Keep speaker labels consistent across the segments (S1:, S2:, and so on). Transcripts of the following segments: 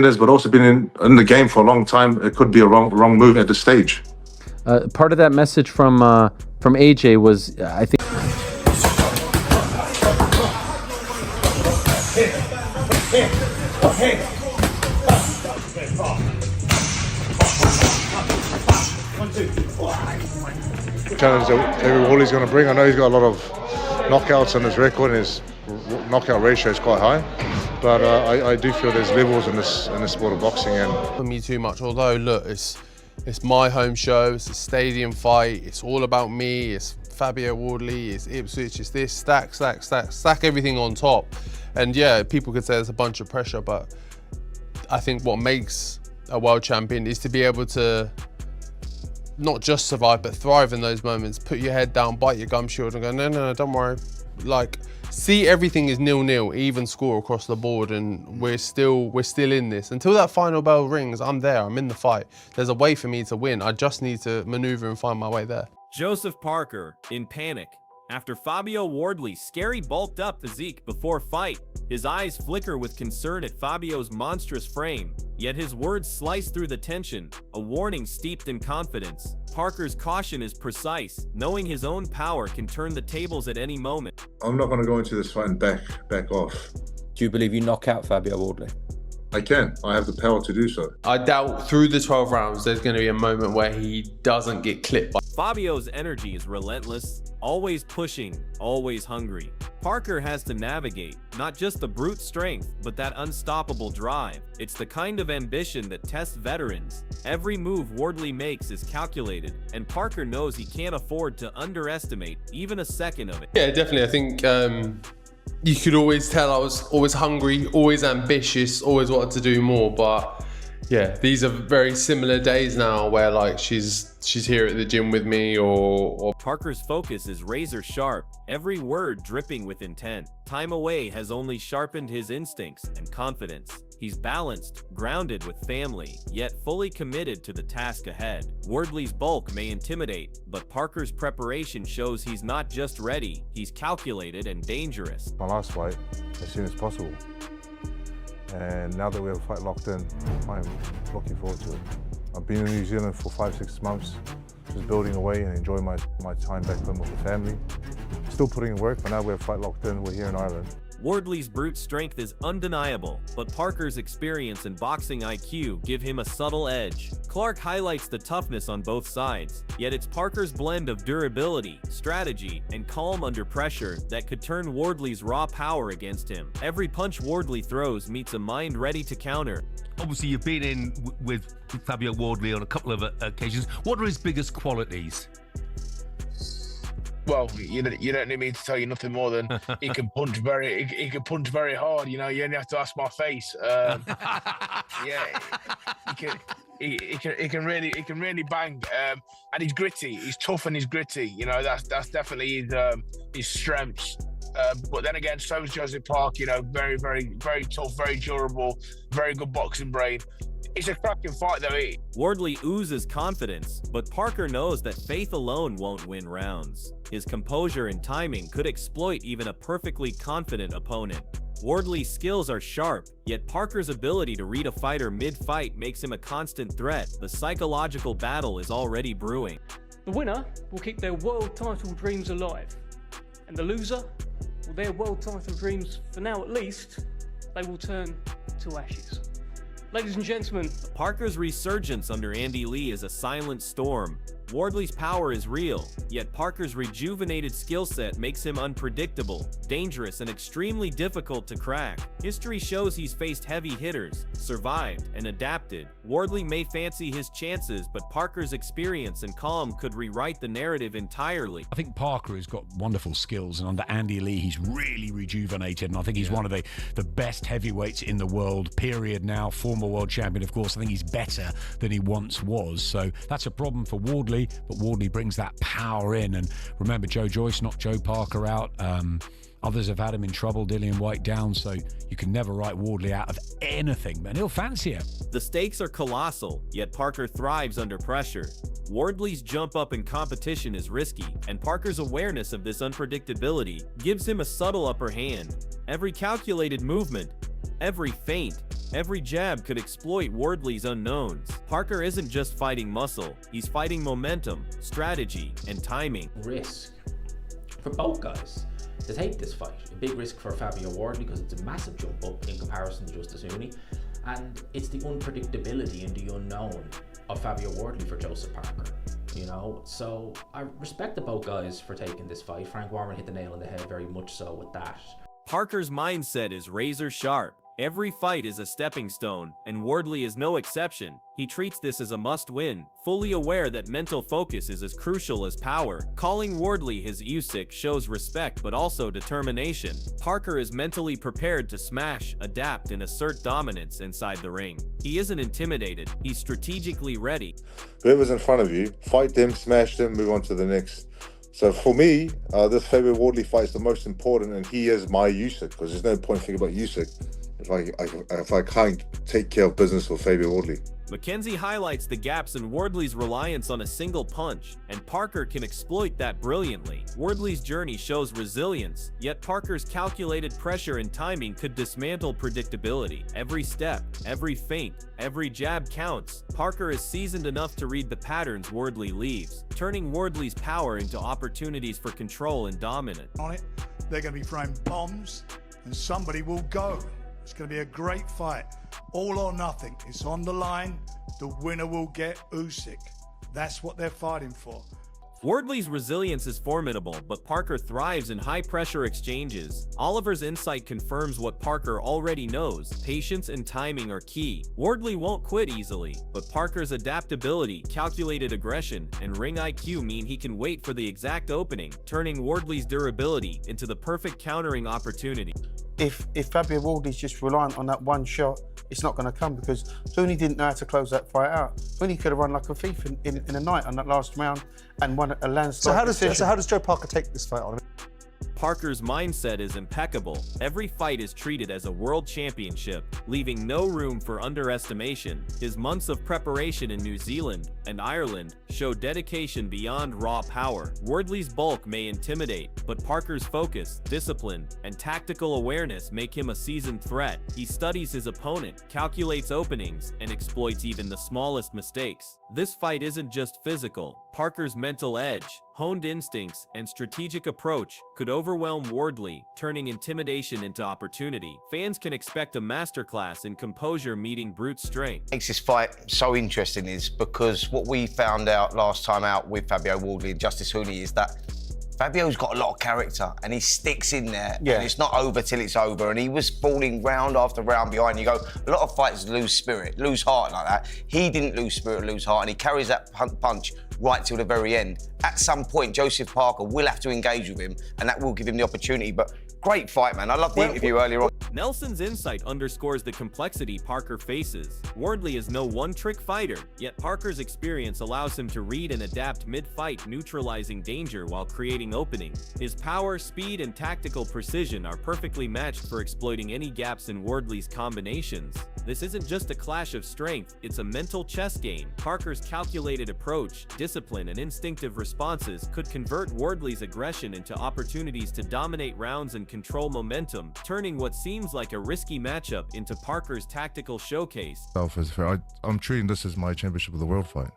S1: but also been in the game for a long time. It could be a wrong move at this stage.
S2: Part of that message from AJ was, I think.
S3: Challenge that Fabio Wardley's going to bring. I know he's got a lot of knockouts on his record, and his knockout ratio is quite high. But I do feel there's levels in this sport of boxing. And
S4: for me too much. Although look, it's my home show. It's a stadium fight. It's all about me. It's Fabio Wardley. It's Ipswich. It's this stack everything on top. And yeah, people could say there's a bunch of pressure, but I think what makes a world champion is to be able to not just survive, but thrive in those moments. Put your head down, bite your gum shield and go, no, don't worry. Like, see everything is 0-0, even score across the board, and we're still in this. Until that final bell rings, I'm there, I'm in the fight. There's a way for me to win. I just need to maneuver and find my way there.
S5: Joseph Parker in panic after Fabio Wardley's scary bulked up physique before fight. His eyes flicker with concern at Fabio's monstrous frame, yet his words slice through the tension, a warning steeped in confidence. Parker's caution is precise, knowing his own power can turn the tables at any moment.
S1: I'm not going to go into this fight and back off.
S6: Do you believe you knock out Fabio Wardley?
S1: I can. I have the power to do so.
S4: I doubt through the 12 rounds there's going to be a moment where he doesn't get clipped by.
S5: Fabio's energy is relentless, always pushing, always hungry. Parker has to navigate not just the brute strength, but that unstoppable drive. It's the kind of ambition that tests veterans. Every move Wardley makes is calculated, and Parker knows he can't afford to underestimate even a second of it.
S4: Yeah, definitely. I think you could always tell I was always hungry, always ambitious, always wanted to do more. But yeah, these are very similar days now where like she's here at the gym with me or
S5: Parker's focus is razor sharp, every word dripping with intent. Time away has only sharpened his instincts and confidence. He's balanced, grounded with family, yet fully committed to the task ahead. Wardley's bulk may intimidate, but Parker's preparation shows he's not just ready, he's calculated and dangerous.
S3: my last fight as soon as possible. And now that we have a fight locked in, I'm looking forward to it. I've been in New Zealand for 5-6 months, just building away and enjoying my time back home with the family. Still putting in work, but now we have a fight locked in, we're here in Ireland.
S5: Wardley's brute strength is undeniable, but Parker's experience and boxing IQ give him a subtle edge. Clark highlights the toughness on both sides, yet it's Parker's blend of durability, strategy, and calm under pressure that could turn Wardley's raw power against him. Every punch Wardley throws meets a mind ready to counter.
S7: Obviously, you've been in with Fabio Wardley on a couple of occasions. What are his biggest qualities?
S8: Well, you don't need me to tell you nothing more than he can punch very hard. You know, you only have to ask my face. Yeah, he can really bang, and he's gritty. He's tough and he's gritty. You know, that's definitely his strengths. But then again, so is Joseph Park. You know, very tough, very durable, very good boxing brain. It's a cracking fight though.
S5: Wardley oozes confidence, but Parker knows that faith alone won't win rounds. His composure and timing could exploit even a perfectly confident opponent. Wardley's skills are sharp, yet Parker's ability to read a fighter mid-fight makes him a constant threat. The psychological battle is already brewing.
S9: The winner will keep their world title dreams alive, and the loser, well, their world title dreams, for now at least, they will turn to ashes. Ladies and gentlemen,
S5: Parker's resurgence under Andy Lee is a silent storm. Wardley's power is real, yet Parker's rejuvenated skill set makes him unpredictable, dangerous, and extremely difficult to crack. History shows he's faced heavy hitters, survived, and adapted. Wardley may fancy his chances, but Parker's experience and calm could rewrite the narrative entirely.
S10: I think Parker has got wonderful skills, and under Andy Lee, he's really rejuvenated, and I think he's one of the best heavyweights in the world, period now. Former world champion, of course. I think he's better than he once was, so that's a problem for Wardley. But Wardley brings that power in, and remember, Joe Joyce knocked Joe Parker out. Others have had him in trouble, Dillian White down, so you can never write Wardley out of anything, and he'll fancy him.
S5: The stakes are colossal, yet Parker thrives under pressure. Wardley's jump up in competition is risky, and Parker's awareness of this unpredictability gives him a subtle upper hand. Every calculated movement, every feint, Every jab could exploit Wardley's unknowns. Parker isn't just fighting muscle, he's fighting momentum, strategy, and timing.
S11: Risk for both guys to take this fight. A big risk for Fabio Wardley because it's a massive jump up in comparison to Justis Huni, and it's the unpredictability and the unknown of Fabio Wardley for Joseph Parker. You know, so I respect the both guys for taking this fight. Frank Warren hit the nail on the head very much so with that.
S5: Parker's mindset is razor sharp. Every fight is a stepping stone, and Wardley is no exception. He treats this as a must-win, fully aware that mental focus is as crucial as power. Calling Wardley his Usyk shows respect but also determination. Parker is mentally prepared to smash, adapt, and assert dominance inside the ring. He isn't intimidated, he's strategically ready.
S3: Whoever's in front of you, fight them, smash them, move on to the next. So for me, this Fabio Wardley fight is the most important, and he is my Usyk, because there's no point thinking about Usyk if I can't take care of business with Fabio Wardley.
S5: McKenzie highlights the gaps in Wardley's reliance on a single punch, and Parker can exploit that brilliantly. Wardley's journey shows resilience, yet Parker's calculated pressure and timing could dismantle predictability. Every step, every feint, every jab counts. Parker is seasoned enough to read the patterns Wardley leaves, turning Wardley's power into opportunities for control and dominance.
S12: On it, they're going to be throwing bombs, and somebody will go. It's going to be a great fight. All or nothing. It's on the line. The winner will get Usyk. That's what they're fighting for.
S5: Wardley's resilience is formidable, but Parker thrives in high-pressure exchanges. Oliver's insight confirms what Parker already knows. Patience and timing are key. Wardley won't quit easily, but Parker's adaptability, calculated aggression, and ring IQ mean he can wait for the exact opening, turning Wardley's durability into the perfect countering opportunity.
S13: If Fabio Wardley's just reliant on that one shot, it's not going to come, because Huni didn't know how to close that fight out. Huni could have run like a thief in a night on that last round and won a landslide decision.
S14: So how does Joe Parker take this fight on?
S5: Parker's mindset is impeccable. Every fight is treated as a world championship, leaving no room for underestimation. His months of preparation in New Zealand and Ireland show dedication beyond raw power. Wardley's bulk may intimidate, but Parker's focus, discipline, and tactical awareness make him a seasoned threat. He studies his opponent, calculates openings, and exploits even the smallest mistakes. This fight isn't just physical. Parker's mental edge, honed instincts, and strategic approach could overwhelm Wardley, turning intimidation into opportunity. Fans can expect a masterclass in composure meeting brute strength.
S15: Makes this fight so interesting is because what we found out last time out with Fabio Wardley and Justis Huni is that Fabio's got a lot of character and he sticks in there, and it's not over till it's over, and he was falling round after round behind. You go, a lot of fighters lose spirit, lose heart like that. He didn't lose spirit, lose heart, and he carries that punch right till the very end. At some point, Joseph Parker will have to engage with him, and that will give him the opportunity. But great fight, man. I love the interview earlier on.
S5: Nelson's insight underscores the complexity Parker faces. Wardley is no one-trick fighter, yet Parker's experience allows him to read and adapt mid-fight, neutralizing danger while creating openings. His power, speed, and tactical precision are perfectly matched for exploiting any gaps in Wardley's combinations. This isn't just a clash of strength, it's a mental chess game. Parker's calculated approach, discipline, and instinctive responses could convert Wardley's aggression into opportunities to dominate rounds and control momentum, turning what seems like a risky matchup into Parker's tactical showcase.
S3: I'm treating this as my championship of the world fight.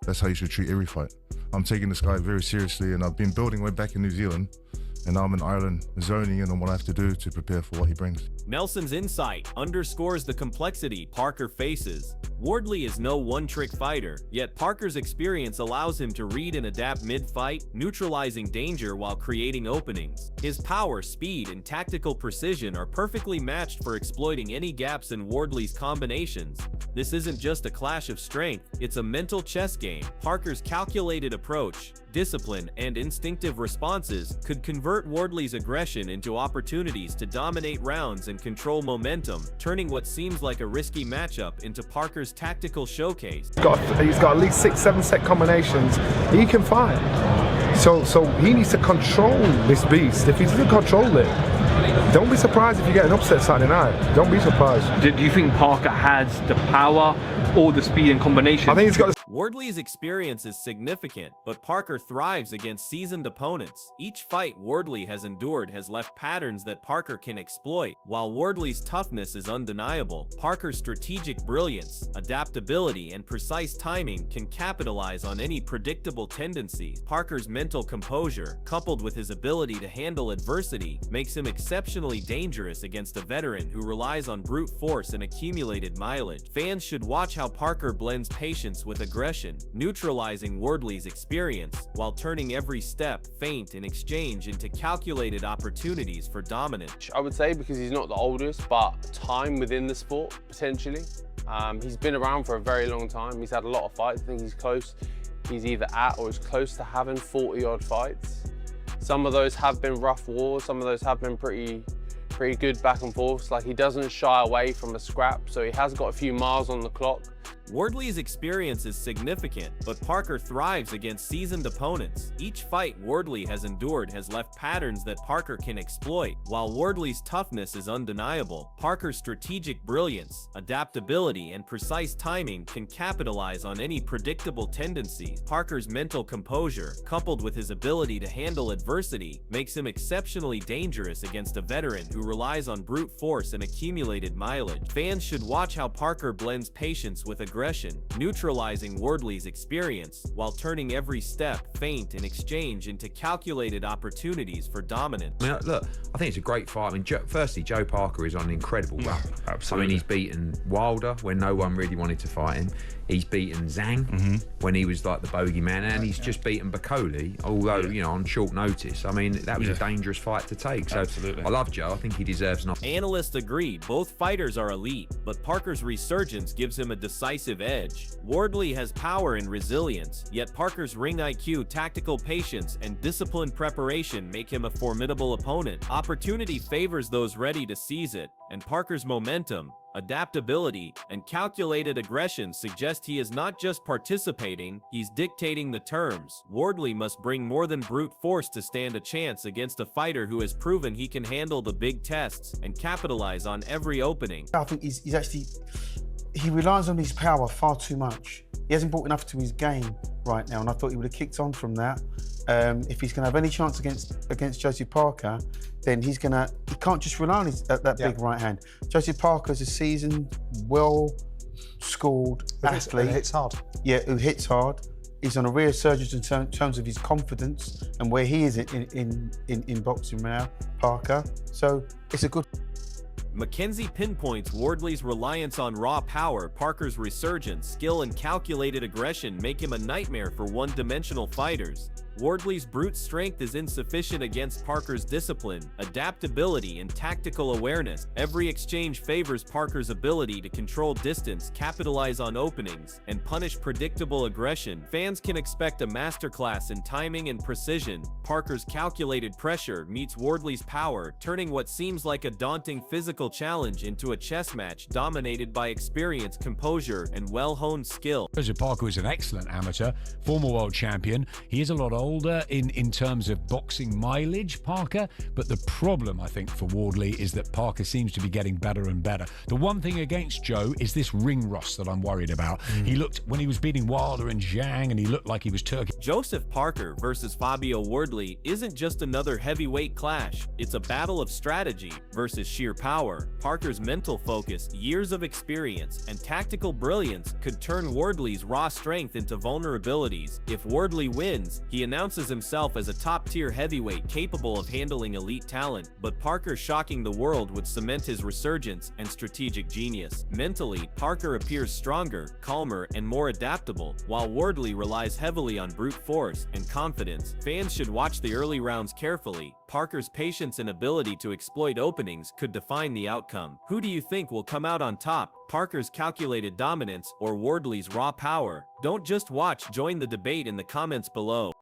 S3: That's how you should treat every fight. I'm taking this guy very seriously, and I've been building way back in New Zealand, and now I'm in Ireland, zoning in on what I have to do to prepare for what he brings.
S5: Nelson's insight underscores the complexity Parker faces. Wardley is no one-trick fighter, yet Parker's experience allows him to read and adapt mid-fight, neutralizing danger while creating openings. His power, speed, and tactical precision are perfectly matched for exploiting any gaps in Wardley's combinations. This isn't just a clash of strength, it's a mental chess game. Parker's calculated approach, discipline, and instinctive responses could convert Wardley's aggression into opportunities to dominate rounds and control momentum, turning what seems like a risky matchup into Parker's tactical showcase.
S16: He's got at least 6-7 set combinations. He can fight. So he needs to control this beast. If he doesn't control it, don't be surprised if you get an upset Saturday night. Don't be surprised.
S17: Do you think Parker has the power or the speed and combination?
S16: I think he's got
S5: Wardley's experience is significant, but Parker thrives against seasoned opponents. Each fight Wardley has endured has left patterns that Parker can exploit. While Wardley's toughness is undeniable, Parker's strategic brilliance, adaptability, and precise timing can capitalize on any predictable tendencies. Parker's mental composure, coupled with his ability to handle adversity, makes him exceptionally dangerous against a veteran who relies on brute force and accumulated mileage. Fans should watch how Parker blends patience with aggression, neutralizing Wardley's experience, while turning every step, feint, and exchange into calculated opportunities for dominance.
S4: I would say because he's not the oldest, but time within the sport, potentially. He's been around for a very long time. He's had a lot of fights. I think he's close. He's either at or is close to having 40-odd fights. Some of those have been rough wars. Some of those have been pretty good back and forth. Like, he doesn't shy away from a scrap, so he has got a few miles on the clock.
S5: Wardley's experience is significant, but Parker thrives against seasoned opponents. Each fight Wardley has endured has left patterns that Parker can exploit. While Wardley's toughness is undeniable, Parker's strategic brilliance, adaptability, and precise timing can capitalize on any predictable tendencies. Parker's mental composure, coupled with his ability to handle adversity, makes him exceptionally dangerous against a veteran who relies on brute force and accumulated mileage. Fans should watch how Parker blends patience with aggression, neutralizing Wardley's experience, while turning every step, feint, and exchange into calculated opportunities for dominance.
S14: I mean, look, I think it's a great fight. I mean, firstly, Joe Parker is on an incredible run.
S17: Absolutely.
S14: I mean, he's beaten Wilder when no one really wanted to fight him. He's beaten Zhang when he was like the bogeyman, and he's just beaten Bakoli, although, you know, on short notice. I mean, that was a dangerous fight to take. So I love Joe. I think he deserves an opportunity.
S5: Analysts agree both fighters are elite, but Parker's resurgence gives him a decisive edge. Wardley has power and resilience, yet Parker's ring IQ, tactical patience, and disciplined preparation make him a formidable opponent. Opportunity favors those ready to seize it, and Parker's momentum, adaptability, and calculated aggression suggest he is not just participating, he's dictating the terms. Wardley must bring more than brute force to stand a chance against a fighter who has proven he can handle the big tests and capitalize on every opening.
S13: I think he relies on his power far too much. He hasn't brought enough to his game right now, and I thought he would have kicked on from that. If he's going to have any chance against Joseph Parker, then he can't just rely on that big right hand. Joseph Parker is a seasoned, well-schooled athlete.
S17: Who hits hard.
S13: Yeah, who hits hard. He's on a resurgence in terms of his confidence and where he is in boxing now, Parker. So it's a good.
S5: Mackenzie pinpoints Wardley's reliance on raw power. Parker's resurgence, skill, and calculated aggression make him a nightmare for one-dimensional fighters. Wardley's brute strength is insufficient against Parker's discipline, adaptability, and tactical awareness. Every exchange favors Parker's ability to control distance, capitalize on openings, and punish predictable aggression. Fans can expect a masterclass in timing and precision. Parker's calculated pressure meets Wardley's power, turning what seems like a daunting physical challenge into a chess match dominated by experience, composure, and well-honed skill.
S10: Joseph Parker is an excellent amateur, former world champion. He is a lot older in terms of boxing mileage, Parker, but the problem, I think, for Wardley is that Parker seems to be getting better and better. The one thing against Joe is this ring rust that I'm worried about. He looked, when he was beating Wilder and Zhang, and he looked like he was Turkey.
S5: Joseph Parker versus Fabio Wardley isn't just another heavyweight clash. It's a battle of strategy versus sheer power. Parker's mental focus, years of experience, and tactical brilliance could turn Wardley's raw strength into vulnerabilities. If Wardley wins, he announces himself as a top-tier heavyweight capable of handling elite talent, but Parker shocking the world would cement his resurgence and strategic genius. Mentally, Parker appears stronger, calmer, and more adaptable, while Wardley relies heavily on brute force and confidence. Fans should watch the early rounds carefully. Parker's patience and ability to exploit openings could define the outcome. Who do you think will come out on top? Parker's calculated dominance or Wardley's raw power? Don't just watch, join the debate in the comments below.